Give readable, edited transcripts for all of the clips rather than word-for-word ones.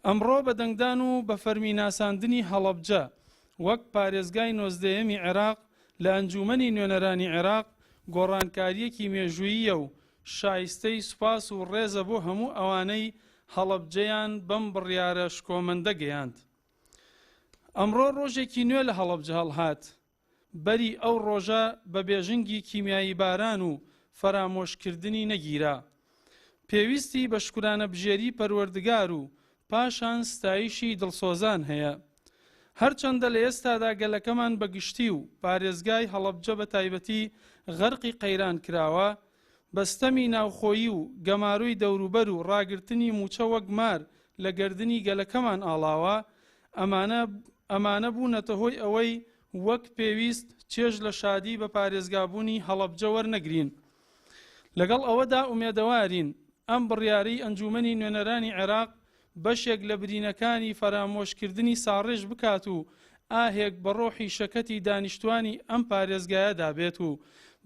ئەمڕۆ بە دەنگدان و بە فەرمیناساندنی هەڵەبجە وەک پارێزگای 19ەمی عێراق لە ئەنجومەنی نوێنەرانی عێراق گۆڕانکاریەکی مێژووییە و شایستەی سوپاس و ڕێزە بۆ هەموو ئەوانەی هەڵەبجەیان بەم بڕیارە شکۆمەندە گەیاند. ئەمڕۆ ڕۆژێکی نوێ لە هەڵەبجە هەڵهات. بەری ئەو ڕۆژە بە بێژنگی کیمیایی باران و فەرامۆشکردنی نەگیرا. پێویستی بە شکرانە بژێری پەروەردگار و پاشان ستایشی دڵسۆزان هەیە. هەرچەندە لە ئێستادا گەلەکەمان بەگشتی و پارێزگای هەڵەبجە بە تایبەتی غەرقی قەیران کراوە، بەستەمی ناوخۆیی و گەماروی دەوروبەر و ڕاگرتنی موچە وەک مار لە گەردنی گەلەکەمان ئاڵاوە، ئەمانە بوونەتە هۆی ئەوەی وەک پێویست چێژ لە شادی بە پارێزگابوونی هەڵەبجە وەرنەگرین. لەگەڵ ئەوەدا ئومێدەوارین ئەم بڕیارەی ئەنجومەنی نوێنەرانی عێراق بەشێک لە برینەکانی فەرامۆشکردنی ساڕێژ بکات و ئاهێک بە ڕۆحی شەکەتی دانیشتوانی ئەم پارێزگایەدا بێت و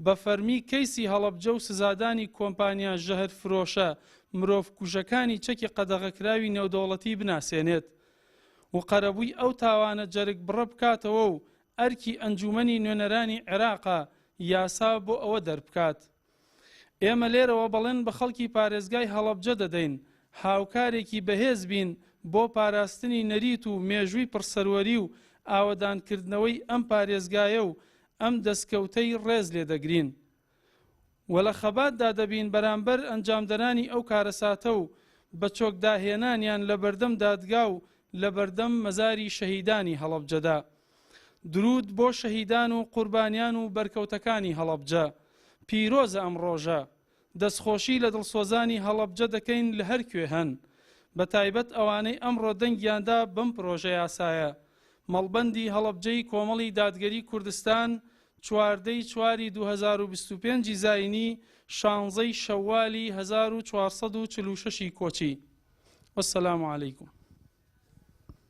بە فەرمی کەیسی هەڵەبجە و سزادانی کۆمپانیا ژەهر فرۆشە مرۆڤ کوژەکانی چەکی قەدەغەکراوی نێودەوڵەتی بناسێنێت و قەرەبووی ئەو تاوانە جەرگ بڕە بکاتەوە و ئەرکی ئەنجومەنی نوێنەرانی عێراقا یاسا بۆ ئەوە دەربکات. ئێمە لێرەوە بەڵێن بە خەڵکی پارێزگای هەڵەبجە دەدەین هاوکارێکی بەهێز بین بۆ پاراستنی نەریت و مێژووی پڕسەروەری و ئاوەدانکردنەوەی ئەم پارێزگایە و ئەم دەستکەوتەی ڕێز لێ دەگرین و لە خەباتدا دەبین بەرامبەر ئەنجامدەرانی ئەو کارەساتە و بە چۆکداهێنانیان لە بەردەم دادگا و لە بەردەم مەزاری شەهیدانی هەڵەبجەدا. درود بۆ شەهیدان و قوربانیان و بەرکەوتەکانی هەڵەبجە. پیرۆزە ئەم ڕۆژە. دەستخۆشی لە دڵسۆزانی هەڵەبجە دەکەین لە هەر کوێ هەن، بە تایبەت ئەوانەی ئەمڕۆ دەنگیاندا بەم پرۆژە یاسایە. مەڵبەندی هەڵەبجەی کۆمەڵی دادگەری کوردستان 4/4/2025 زاینی 16 شەوالی 1446 کۆچی. وەسەلام عەلەیکوم.